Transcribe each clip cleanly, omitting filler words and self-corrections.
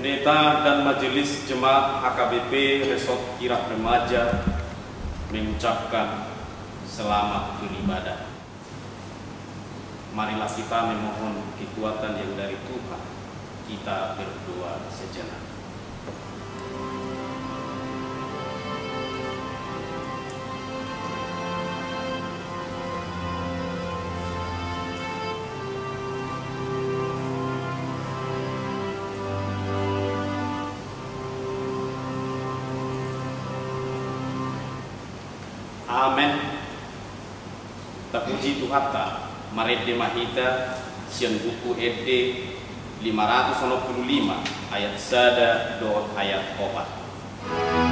Pendeta dan Majelis Jemaat HKBP Resort Kirap Remaja mengucapkan selamat beribadah. Marilah kita memohon kekuatan yang dari Tuhan. Kita berdoa sejenak. Amen. Terpuji Tuhan ta, Marede Mahita, sian buku ED 565 ayat sada do ayat 4.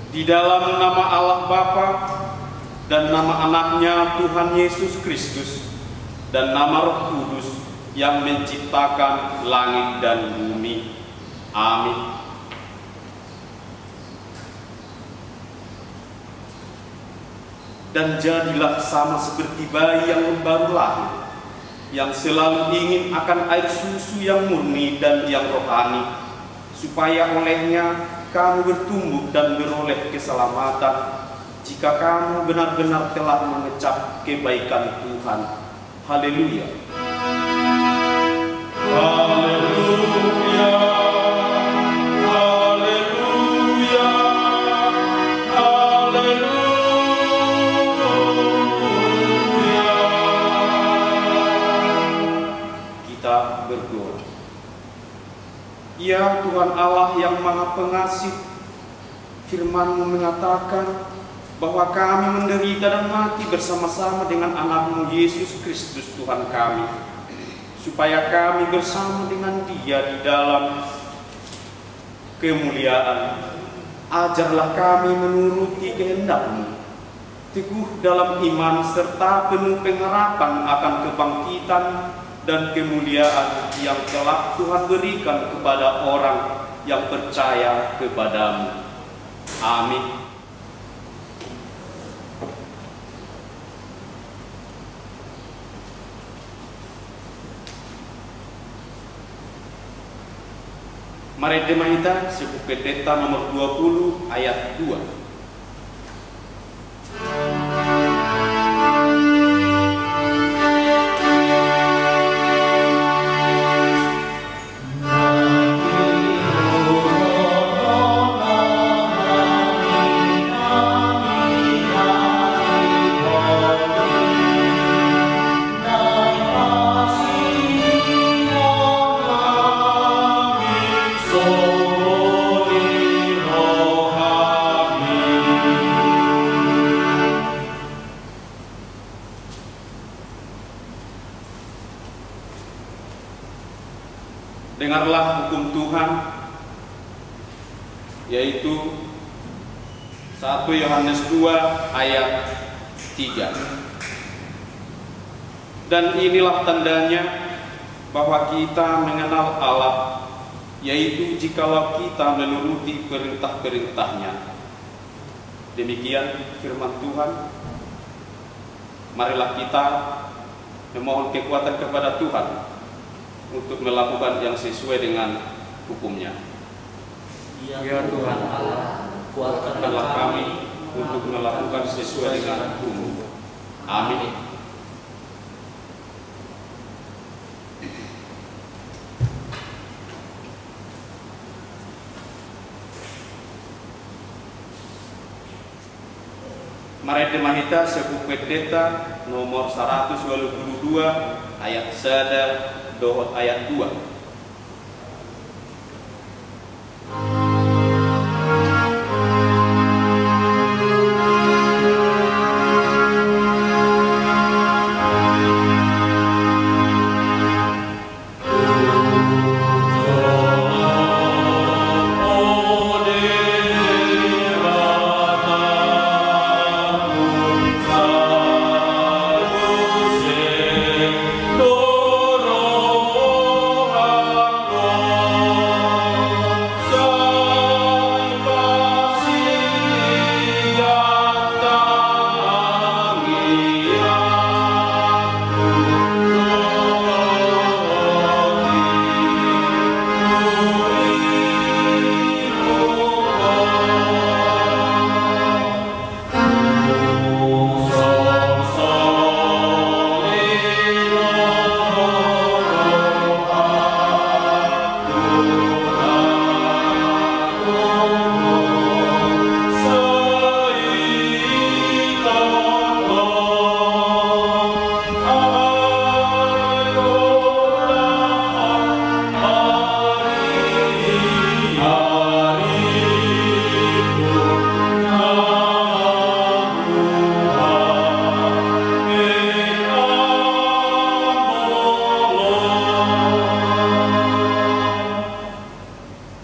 Di dalam nama Allah Bapa dan nama anaknya Tuhan Yesus Kristus dan nama Roh Kudus yang menciptakan langit dan bumi. Amin. Dan jadilah sama seperti bayi yang baru lahir, yang selalu ingin akan air susu yang murni dan yang rohani, supaya olehnya kamu bertumbuh dan beroleh keselamatan jika kamu benar-benar telah mengecap kebaikan Tuhan. Haleluya. Haleluya. Haleluya. Haleluya. Kita berdoa. Ya Tuhan Allah yang Maha Pengasih, firman-Mu mengatakan bahwa kami menderita dan mati bersama-sama dengan anak-Mu Yesus Kristus Tuhan kami, supaya kami bersama dengan Dia di dalam kemuliaan. Ajarlah kami menuruti kehendak-Mu, teguh dalam iman serta penuh pengharapan akan kebangkitan dan kemuliaan yang telah Tuhan berikan kepada orang yang percaya kepada-Mu. Amin. Marede Mahita, Suku Pendeta nomor 20 ayat 2. Dengarlah hukum Tuhan, yaitu 1 Yohanes 2 ayat 3. Dan inilah tandanya bahwa kita mengenal Allah, yaitu jikalau kita menuruti perintah-perintahnya. Demikian firman Tuhan. Marilah kita memohon kekuatan kepada Tuhan untuk melakukan yang sesuai dengan hukum-Nya. Ya Tuhan Allah, kuatkanlah kami untuk melakukan sesuai dengan hukum-Mu. Amin. Mari Mahita Sepuh Pendeta nomor 122 ayat 1 dohot ayat 2.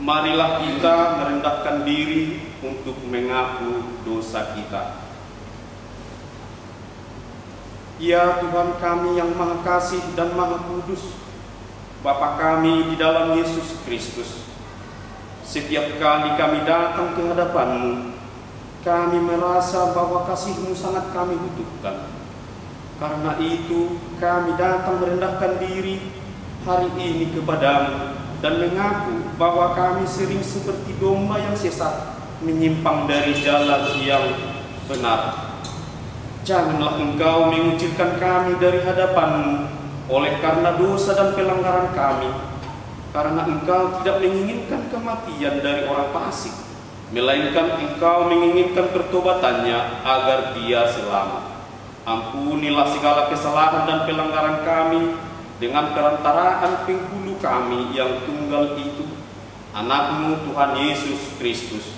Marilah kita merendahkan diri untuk mengaku dosa kita. Ya Tuhan kami yang Maha Kasih dan Maha Kudus, Bapa kami di dalam Yesus Kristus, setiap kali kami datang ke hadapan-Mu, kami merasa bahwa kasih-Mu sangat kami butuhkan. Karena itu kami datang merendahkan diri hari ini kepada-Mu dan mengaku bahwa kami sering seperti domba yang sesat, menyimpang dari jalan yang benar. Janganlah Engkau mengucilkan kami dari hadapan-Mu oleh karena dosa dan pelanggaran kami, karena Engkau tidak menginginkan kematian dari orang fasik, melainkan Engkau menginginkan pertobatannya agar dia selamat. Ampunilah segala kesalahan dan pelanggaran kami dengan perantaraan penghulu kami yang tunggal itu, Anak-Mu Tuhan Yesus Kristus.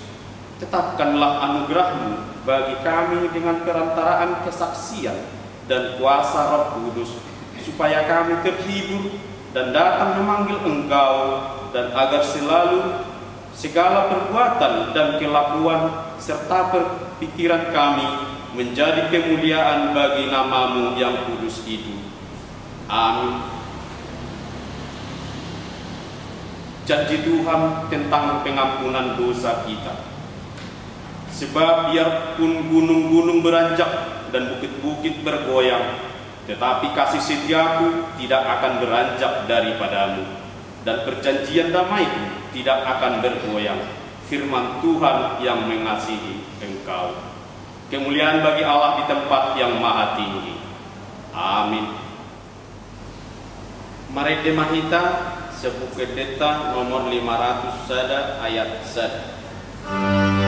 Tetapkanlah anugerah-Mu bagi kami dengan perantaraan kesaksian dan kuasa Roh Kudus, supaya kami terhibur dan datang memanggil Engkau, dan agar selalu segala perbuatan dan kelakuan serta pikiran kami menjadi kemuliaan bagi nama-Mu yang kudus itu. Amin. Janji Tuhan tentang pengampunan dosa kita. Sebab biarpun gunung-gunung beranjak dan bukit-bukit bergoyang, tetapi kasih setiaku tidak akan beranjak daripada-Mu, dan perjanjian damai-Ku tidak akan bergoyang. Firman Tuhan yang mengasihi Engkau. Kemuliaan bagi Allah di tempat yang maha tinggi. Amin. Mari Mahita Sepuh Pendeta nomor 500 sada ayat 1. Amen.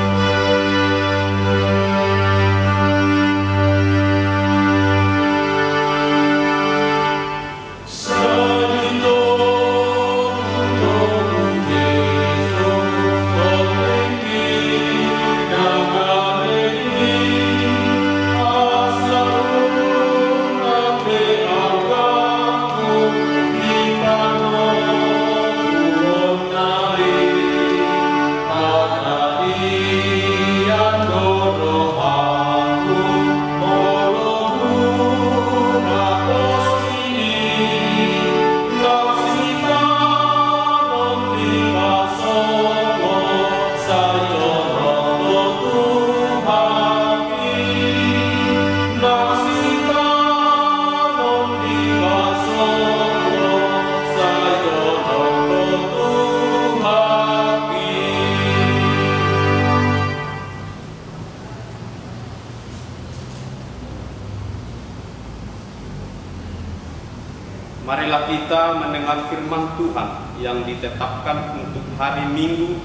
Marilah kita mendengar firman Tuhan yang ditetapkan untuk hari Minggu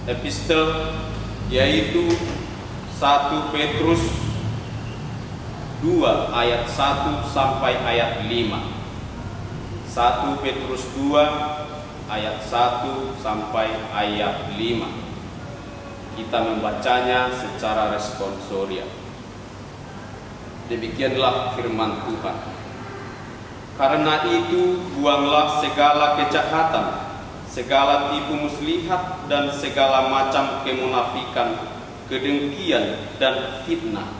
epistel, yaitu 1 Petrus 2 ayat 1 sampai ayat 5. 1 Petrus 2 ayat 1 sampai ayat 5. Kita membacanya secara responsoria. Demikianlah firman Tuhan. Karena itu buanglah segala kejahatan, segala tipu muslihat, dan segala macam kemunafikan, kedengkian, dan fitnah.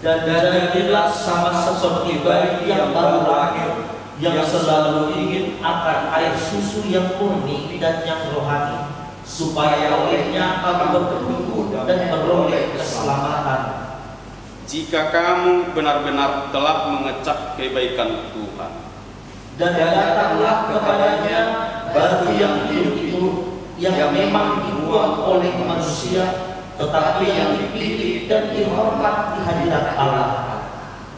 Dan jadilah sama seperti bayi yang baru lahir, yang selalu ingin akan air susu yang murni dan yang rohani, supaya olehnya kamu bertumbuh dan beroleh keselamatan. Jika kamu benar-benar telah mengecap kebaikan Tuhan, dan datanglah kepadanya batu yang hidup itu, yang memang dibuang oleh manusia, tetapi yang dipilih dan dihormat di hadirat Allah.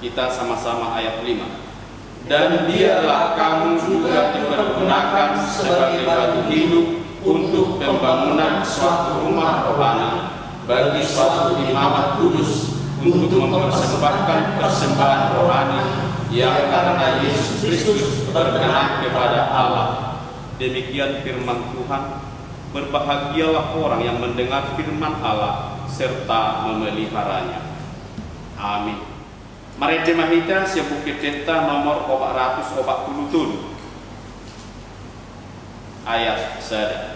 Kita sama-sama ayat 5. Dan biarlah kamu juga dipergunakan sebagai batu hidup untuk pembangunan suatu rumah rohani bagi suatu imamat kudus, untuk mempersembahkan persembahan rohani yang karena Yesus Kristus berkenan kepada Allah. Demikian firman Tuhan. Berbahagialah orang yang mendengar firman Allah serta memeliharanya. Amin. Mari kita sebuah kita nomor 487 ayat 1.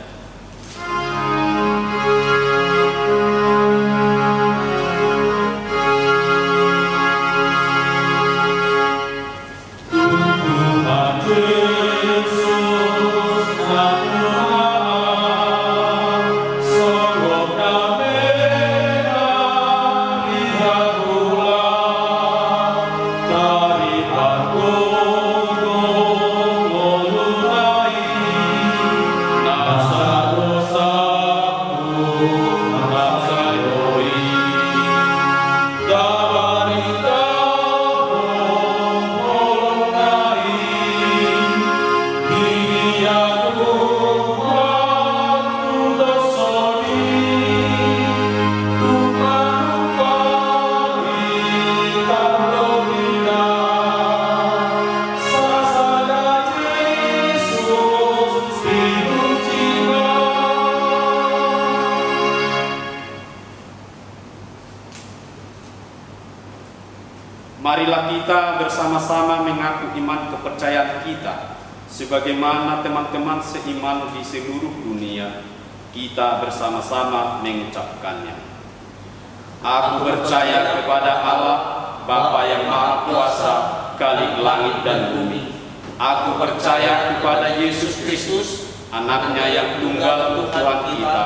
Marilah kita bersama-sama mengaku iman kepercayaan kita, sebagaimana teman-teman seiman di seluruh dunia. Kita bersama-sama mengucapkannya. Aku percaya kepada Allah, Bapa yang Maha Kuasa, Khalik langit dan bumi. Aku percaya kepada Yesus Kristus, Anaknya yang tunggal Tuhan kita,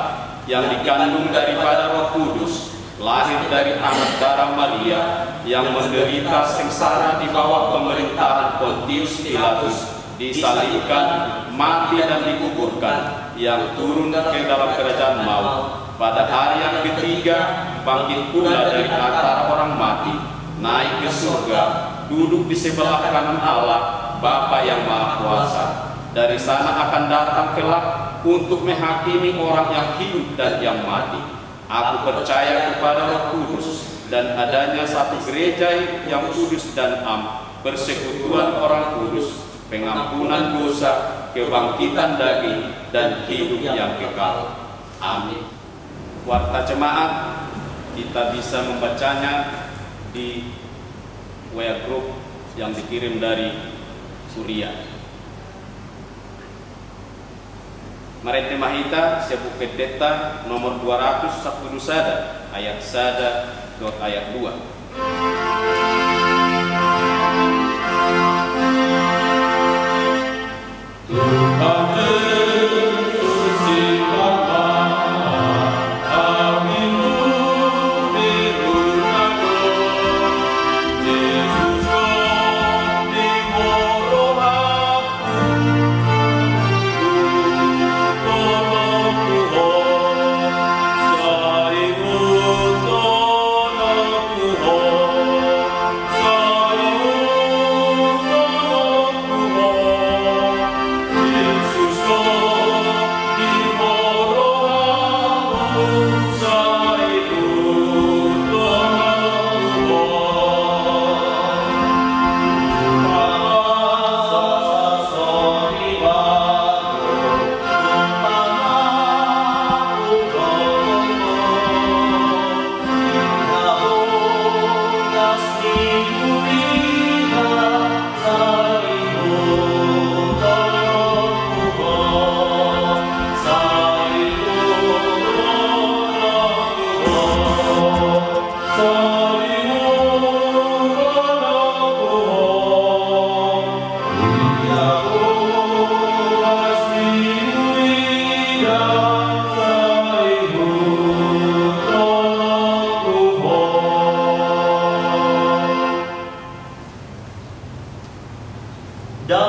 yang dikandung daripada Roh Kudus, lahir dari anak darah Maria, yang menderita sengsara di bawah pemerintahan Pontius Pilatus, disalibkan, mati dan dikuburkan, yang turun ke dalam kerajaan maut, pada hari yang ketiga bangkit pula dari antara orang mati, naik ke surga, duduk di sebelah kanan Allah, Bapa yang Maha Kuasa. Dari sana akan datang kelak untuk menghakimi orang yang hidup dan yang mati. Aku percaya kepada Roh Kudus dan adanya satu gereja yang kudus dan am, persekutuan orang kudus, pengampunan dosa, kebangkitan daging, dan hidup yang kekal. Amin. Warta jemaat, kita bisa membacanya di WA group yang dikirim dari Suriah. Mari temahita sebuah pendeta nomor 201 sada ayat sada dot ayat 2. Tuhan Yesus Tuhan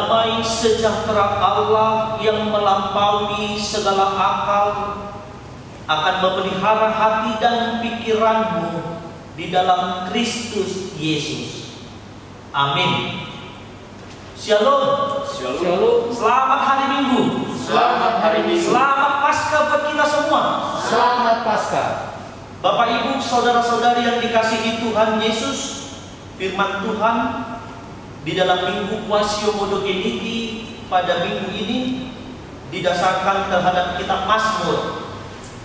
damai sejahtera Allah yang melampaui segala akal akan memelihara hati dan pikiranmu di dalam Kristus Yesus. Amin. Shalom. Shalom. Selamat hari Minggu. Selamat hari Minggu. Selamat Paskah buat kita semua. Selamat Paskah. Bapak Ibu, saudara-saudari yang dikasihi Tuhan Yesus, firman Tuhan di dalam Minggu Quaesio Modogeniti pada minggu ini didasarkan terhadap kitab Mazmur.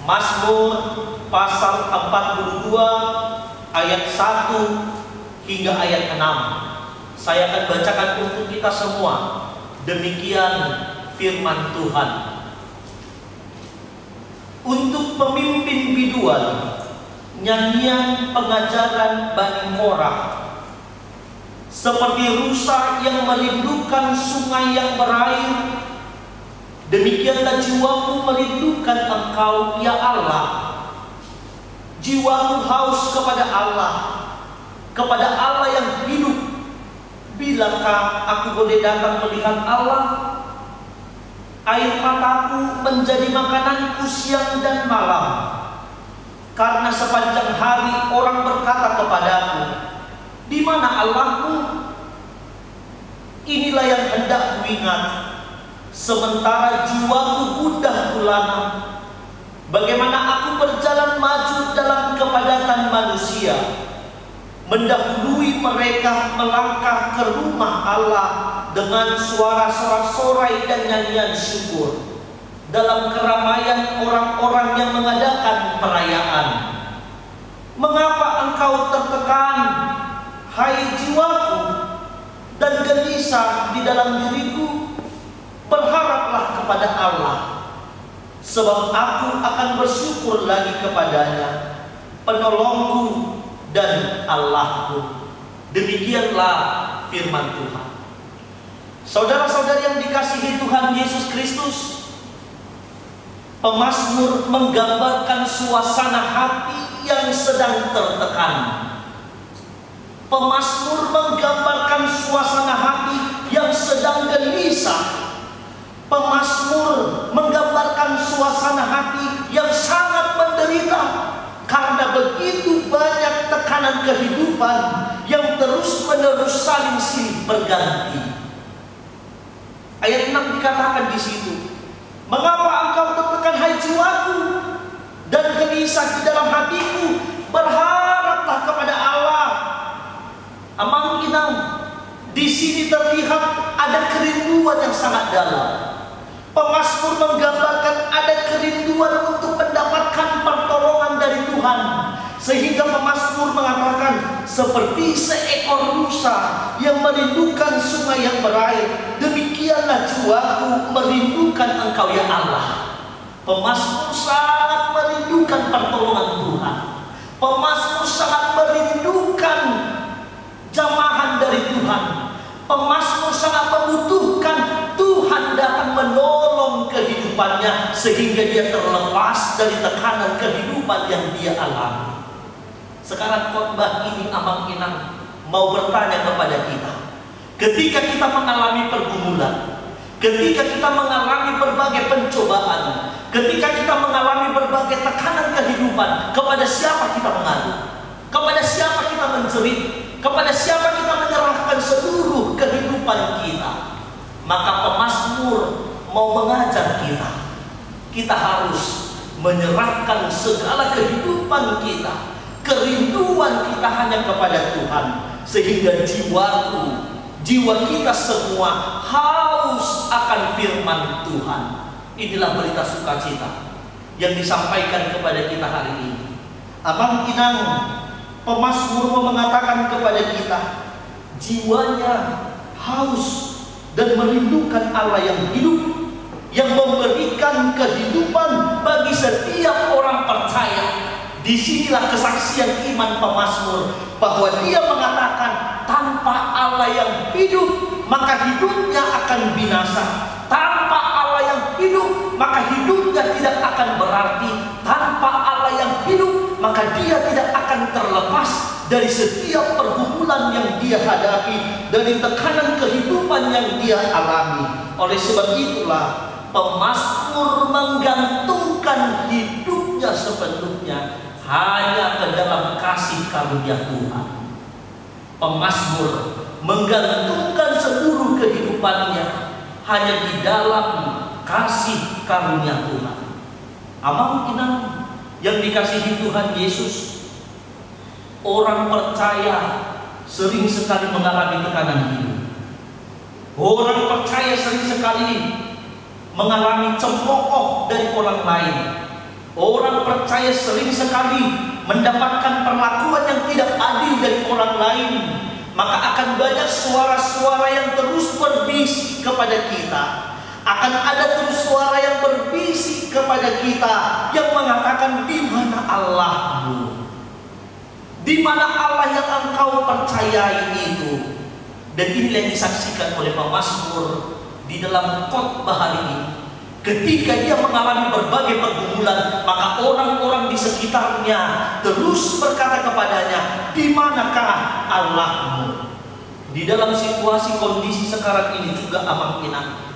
Mazmur pasal 42 ayat 1 hingga ayat 6. Saya akan bacakan untuk kita semua. Demikian firman Tuhan. Untuk pemimpin biduan, nyanyian pengajaran Bani Korah, seperti rusa yang merindukan sungai yang berair, demikianlah jiwaku merindukan Engkau, ya Allah. Jiwaku haus kepada Allah yang hidup. Bilakah aku boleh datang melihat Allah? Air mataku menjadi makananku siang dan malam. Karena sepanjang hari orang berkata kepadaku, di mana Allahmu? Inilah yang hendak kuingat. Sementara jiwaku gundah gulana. Bagaimana aku berjalan maju dalam kepadatan manusia, mendahului mereka melangkah ke rumah Allah dengan suara sorak-sorai dan nyanyian syukur dalam keramaian orang-orang yang mengadakan perayaan. Mengapa engkau tertekan, hai jiwaku, dan gelisah di dalam diriku? Berharaplah kepada Allah, sebab aku akan bersyukur lagi kepadanya, penolongku dan Allahku. Demikianlah firman Tuhan. Saudara-saudari yang dikasihi Tuhan Yesus Kristus, pemazmur menggambarkan suasana hati yang sedang tertekan. Pemazmur menggambarkan suasana hati yang sedang gelisah. Pemazmur menggambarkan suasana hati yang sangat menderita karena begitu banyak tekanan kehidupan yang terus-menerus saling silih berganti. Ayat 6 dikatakan di situ, mengapa engkau tertekan, hai jiwaku, dan gelisah di dalam hatiku? Berharaplah kepada Allah. Amang inang, di sini terlihat ada kerinduan yang sangat dalam. Pemazmur menggambarkan ada kerinduan untuk mendapatkan pertolongan dari Tuhan, sehingga pemazmur mengatakan, seperti seekor rusa yang merindukan sungai yang berair, demikianlah jiwaku merindukan Engkau, ya Allah. Pemazmur sangat merindukan pertolongan Tuhan. Pemazmur sangat merindukan jamahan dari Tuhan. Pemazmur sangat membutuhkan Tuhan datang menolong kehidupannya sehingga dia terlepas dari tekanan kehidupan yang dia alami. Sekarang khotbah ini Amang Inang mau bertanya kepada kita. Ketika kita mengalami pergumulan, ketika kita mengalami berbagai pencobaan, ketika kita mengalami berbagai tekanan kehidupan, kepada siapa kita mengadu? Kepada siapa kita menjerit? Kepada siapa kita menyerahkan seluruh kehidupan kita? Maka pemazmur mau mengajar kita. Kita harus menyerahkan segala kehidupan kita, kerinduan kita hanya kepada Tuhan, sehingga jiwa kita semua haus akan firman Tuhan. Inilah berita sukacita yang disampaikan kepada kita hari ini. Abang Inang, pemazmur mau mengatakan kepada kita, jiwanya haus dan merindukan Allah yang hidup, yang memberikan kehidupan bagi setiap orang percaya. Disinilah kesaksian iman pemazmur, bahwa dia mengatakan, tanpa Allah yang hidup, maka hidupnya akan binasa. Tanpa Allah yang hidup, maka hidupnya tidak akan berarti. Tanpa Allah yang hidup, maka dia tidak akan terlepas dari setiap pergumulan yang dia hadapi, dari tekanan kehidupan yang dia alami. Oleh sebab itulah pemazmur menggantungkan hidupnya sepenuhnya hanya ke dalam kasih karunia Tuhan. Pemazmur menggantungkan seluruh kehidupannya hanya di dalam kasih karunia Tuhan. Amang inang yang dikasihi Tuhan Yesus, orang percaya sering sekali mengalami tekanan hidup. Orang percaya sering sekali mengalami cemooh dari orang lain. Orang percaya sering sekali mendapatkan perlakuan yang tidak adil dari orang lain. Maka akan banyak suara-suara yang terus berbisik kepada kita. Akan ada terus suara yang berbisik kepada kita yang mengatakan, di mana Allahmu? Di mana Allah yang engkau percayai itu? Dan ini yang disaksikan oleh pemazmur di dalam khotbah hari ini. Ketika dia mengalami berbagai pergumulan, maka orang-orang di sekitarnya terus berkata kepadanya, di manakah Allahmu? Di dalam situasi kondisi sekarang ini juga amang inang,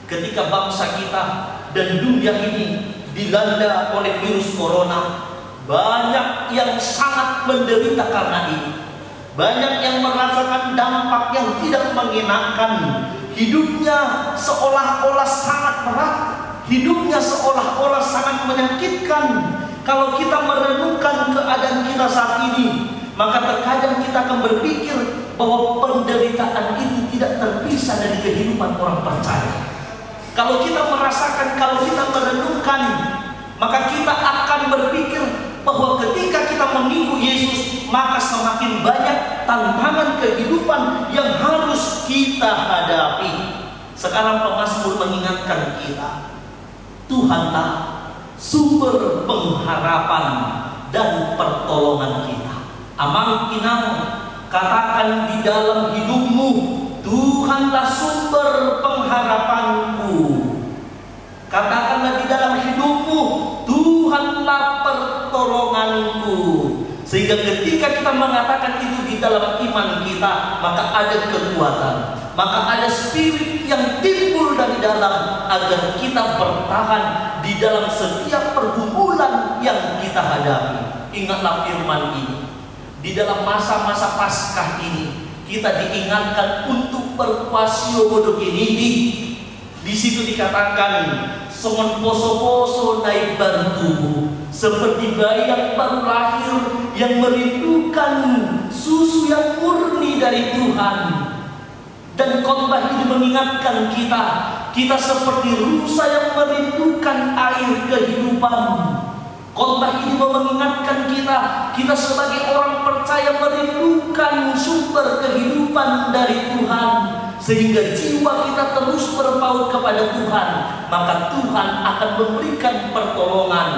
ketika bangsa kita dan dunia ini dilanda oleh virus corona, banyak yang sangat menderita karena ini. Banyak yang merasakan dampak yang tidak mengenakan. Hidupnya seolah-olah sangat berat. Hidupnya seolah-olah sangat menyakitkan. Kalau kita merenungkan keadaan kita saat ini, maka terkadang kita akan berpikir bahwa penderitaan itu tidak terpisah dari kehidupan orang percaya. Kalau kita merasakan, kalau kita merenungkan, maka kita akan berpikir bahwa ketika kita mengikut Yesus, maka semakin banyak tantangan kehidupan yang harus kita hadapi. Sekarang pemazmur mengingatkan kita, Tuhanlah sumber pengharapan dan pertolongan kita. Amang inang, katakan di dalam hidupmu, Tuhanlah sumber pengharapanku. Katakanlah di dalam hidupmu, Tuhanlah pertolonganku. Sehingga ketika kita mengatakan itu di dalam iman kita, maka ada kekuatan, maka ada spirit yang timbul dari dalam, agar kita bertahan di dalam setiap pergumulan yang kita hadapi. Ingatlah firman ini. Di dalam masa-masa Paskah ini, kita diingatkan untuk berkuasio bodoginidi. Di situ dikatakan, songon poso-poso naik bantumu, seperti bayi yang baru lahir yang merindukan susu yang murni dari Tuhan. Dan khotbah ini mengingatkan kita, kita seperti rusa yang merindukan air kehidupan. Khotbah ini mengingatkan kita, kita sebagai orang percaya merindukan sumber kehidupan dari Tuhan. Sehingga jiwa kita terus berpaut kepada Tuhan, maka Tuhan akan memberikan pertolongan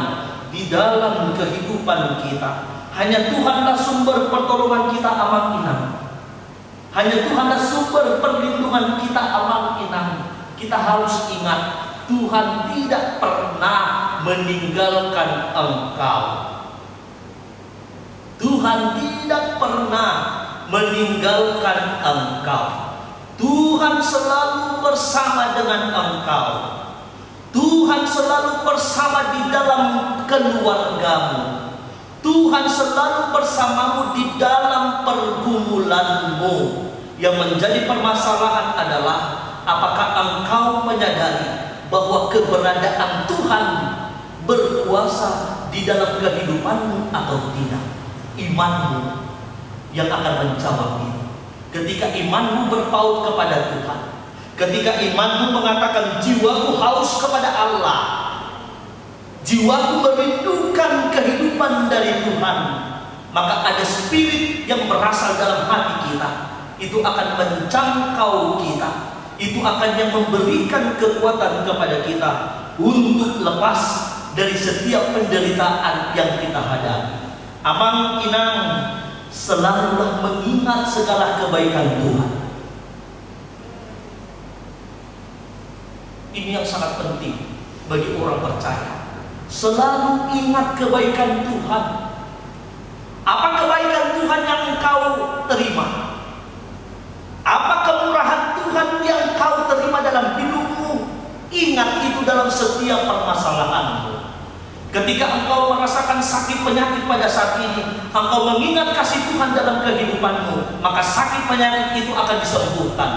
di dalam kehidupan kita. Hanya Tuhanlah sumber pertolongan kita, amang inang. Hanya Tuhanlah sumber perlindungan kita, amang inang. Kita harus ingat, Tuhan tidak pernah meninggalkan engkau. Tuhan tidak pernah meninggalkan engkau. Tuhan selalu bersama dengan engkau. Tuhan selalu bersama di dalam keluargamu. Tuhan selalu bersamamu di dalam pergumulanmu. Yang menjadi permasalahan adalah, apakah engkau menyadari bahwa keberadaan Tuhan berkuasa di dalam kehidupanmu atau tidak? Imanmu yang akan menjawab itu. Ketika imanmu berpaut kepada Tuhan, ketika imanmu mengatakan jiwaku haus kepada Allah, jiwaku merindukan kehidupan dari Tuhan, maka ada spirit yang berasal dalam hati kita, itu akan menjangkau kita, itu akan yang memberikan kekuatan kepada kita untuk lepas dari setiap penderitaan yang kita hadapi. Amang inang, selalulah mengingat segala kebaikan Tuhan. Ini yang sangat penting bagi orang percaya. Selalu ingat kebaikan Tuhan. engkau terima? Apa kemurahan Tuhan yang kau terima dalam hidupmu? Ingat itu dalam setiap permasalahanmu. Ketika engkau merasakan sakit penyakit pada saat ini, engkau mengingat kasih Tuhan dalam kehidupanmu, maka sakit penyakit itu akan disembuhkan.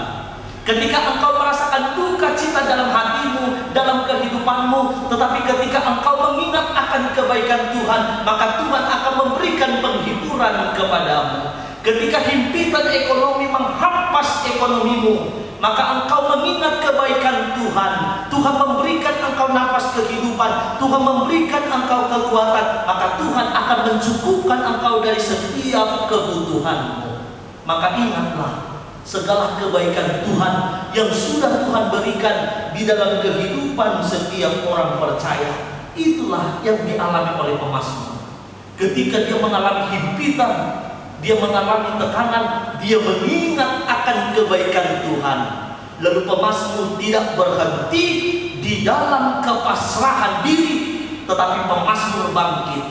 Ketika engkau merasakan duka cita dalam hatimu, dalam kehidupanmu, tetapi ketika engkau mengingat akan kebaikan Tuhan, maka Tuhan akan memberikan penghiburan kepadamu. Ketika himpitan ekonomi menghampas ekonomimu, maka engkau mengingat kebaikan Tuhan. Tuhan memberikan engkau nafas kehidupan, Tuhan memberikan engkau kekuatan, maka Tuhan akan mencukupkan engkau dari setiap kebutuhanmu. Maka ingatlah segala kebaikan Tuhan yang sudah Tuhan berikan di dalam kehidupan setiap orang percaya. Itulah yang dialami oleh pemazmur. Ketika dia mengalami himpitan, dia mengalami tekanan, dia mengingat akan kebaikan Tuhan. Lalu pemazmur tidak berhenti di dalam kepasrahan diri, tetapi pemazmur bangkit.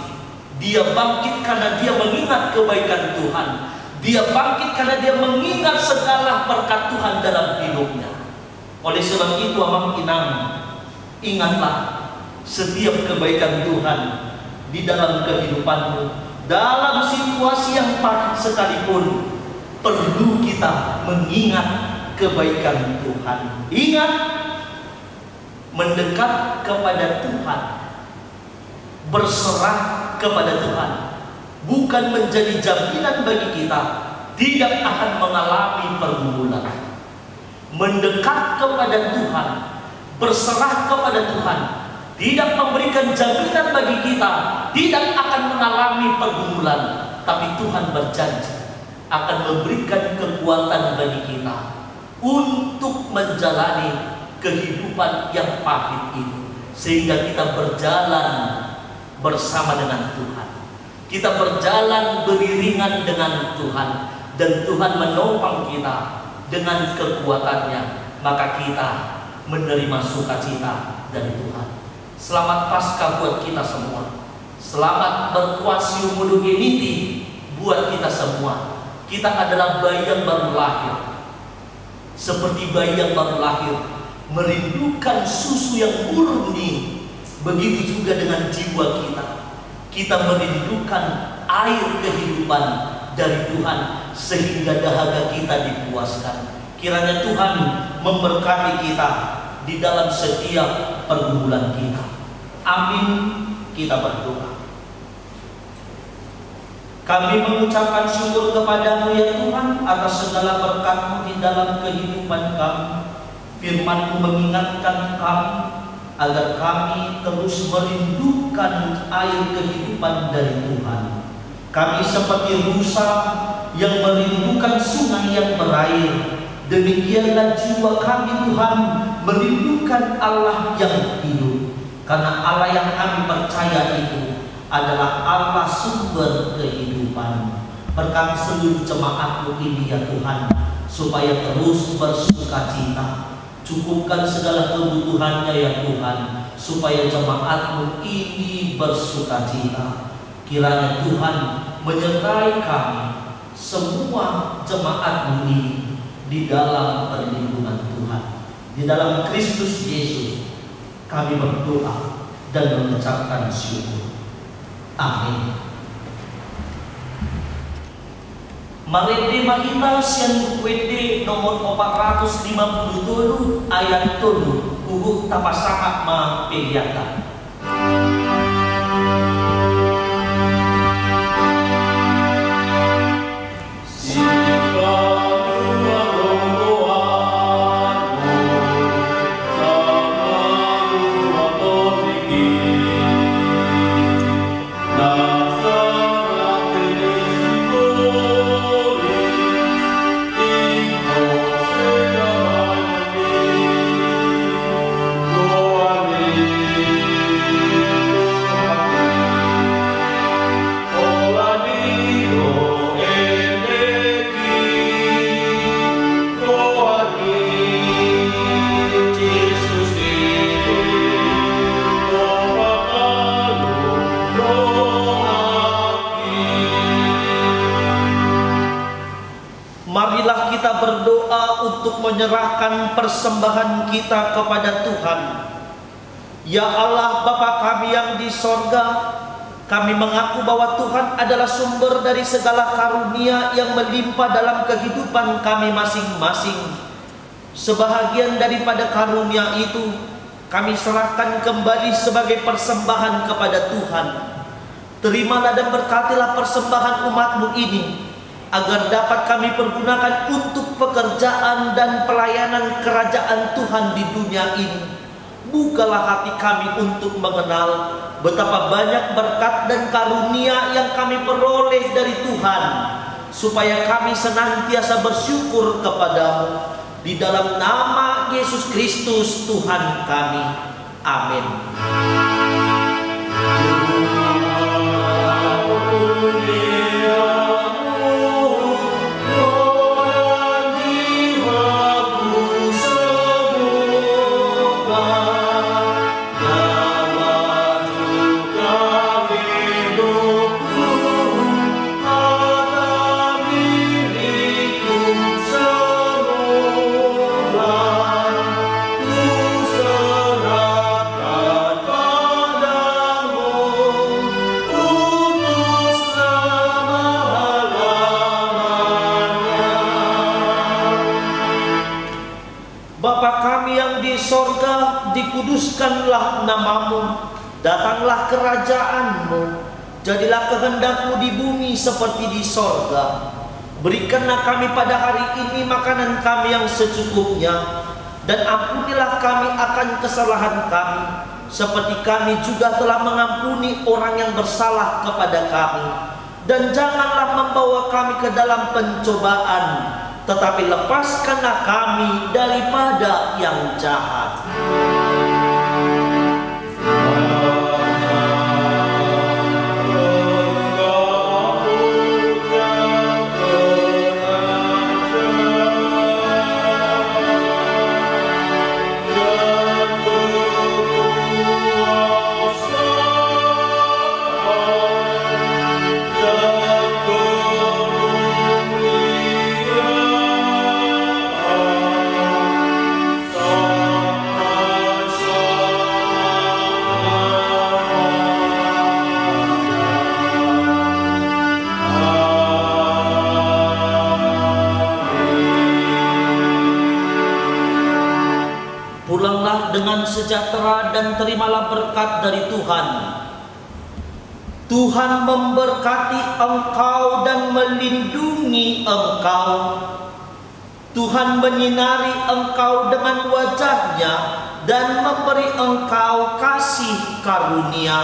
Dia bangkit karena dia mengingat kebaikan Tuhan. Dia bangkit karena dia mengingat segala berkat Tuhan dalam hidupnya. Oleh sebab itu, Amang Inang, ingatlah setiap kebaikan Tuhan di dalam kehidupanmu. Dalam situasi yang pahit sekalipun, perlu kita mengingat kebaikan Tuhan. Ingat, mendekat kepada Tuhan, berserah kepada Tuhan, bukan menjadi jaminan bagi kita tidak akan mengalami pergumulan. Mendekat kepada Tuhan, berserah kepada Tuhan, tidak memberikan jaminan bagi kita tidak akan mengalami pergumulan, tapi Tuhan berjanji akan memberikan kekuatan bagi kita untuk menjalani kehidupan yang pahit itu, sehingga kita berjalan bersama dengan Tuhan. Kita berjalan beriringan dengan Tuhan, dan Tuhan menopang kita dengan kekuatannya, maka kita menerima sukacita dari Tuhan. Selamat Paskah buat kita semua. Selamat berkuasium muduginiti buat kita semua. Kita adalah bayi yang baru lahir. Seperti bayi yang baru lahir, merindukan susu yang murni. Begitu juga dengan jiwa kita. Kita merindukan air kehidupan dari Tuhan, sehingga dahaga kita dipuaskan. Kiranya Tuhan memberkati kita di dalam setiap pergumulan kita. Amin. Kita berdoa. Kami mengucapkan syukur kepadamu ya Tuhan atas segala berkat-Mu di dalam kehidupan kami. Firman-Mu mengingatkan kami agar kami terus merindukan air kehidupan dari Tuhan. Kami seperti rusa yang merindukan sungai yang berair. Demikianlah jiwa kami Tuhan merindukan Allah yang hidup. Karena Allah yang kami percaya itu adalah Allah sumber kehidupan. Berkati seluruh jemaat-Mu ini ya Tuhan, supaya terus bersukacita. Cukupkan segala kebutuhannya ya Tuhan, supaya jemaat-Mu ini bersukacita. Kiranya Tuhan menyertai kami semua jemaat-Mu ini di dalam perlindungan Tuhan. Di dalam Kristus Yesus kami berdoa dan mengucapkan syukur. Amin. Mari kita sian WD nomor 457 ayat 7 uhuk tapasaka ma pilihan. menyerahkan persembahan kita kepada Tuhan. Ya Allah Bapa kami yang di sorga, kami mengaku bahwa Tuhan adalah sumber dari segala karunia yang melimpah dalam kehidupan kami masing-masing. Sebahagian daripada karunia itu kami serahkan kembali sebagai persembahan kepada Tuhan. Terimalah dan berkatilah persembahan umat-Mu ini, agar dapat kami pergunakan untuk pekerjaan dan pelayanan kerajaan Tuhan di dunia ini. Bukalah hati kami untuk mengenal betapa banyak berkat dan karunia yang kami peroleh dari Tuhan, supaya kami senantiasa bersyukur kepada-Mu. Di dalam nama Yesus Kristus Tuhan kami. Amin. Dikuduskanlah nama-Mu, datanglah kerajaan-Mu, jadilah kehendak-Mu di bumi seperti di sorga. Berikanlah kami pada hari ini makanan kami yang secukupnya, dan ampunilah kami akan kesalahan kami, seperti kami juga telah mengampuni orang yang bersalah kepada kami. Dan janganlah membawa kami ke dalam pencobaan, tetapi lepaskanlah kami daripada yang jahat. Dengan sejahtera dan terimalah berkat dari Tuhan. Tuhan memberkati engkau dan melindungi engkau. Tuhan menyinari engkau dengan wajah-Nya dan memberi engkau kasih karunia.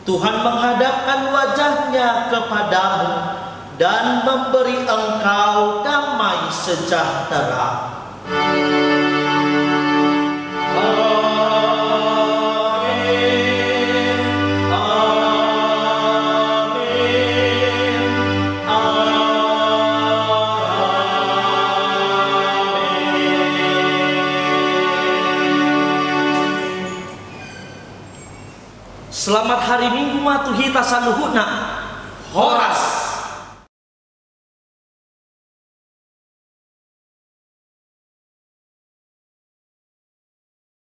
Tuhan menghadapkan wajah-Nya kepadamu dan memberi engkau damai sejahtera. Selamat hari Minggu matuhita saluhuna. Horas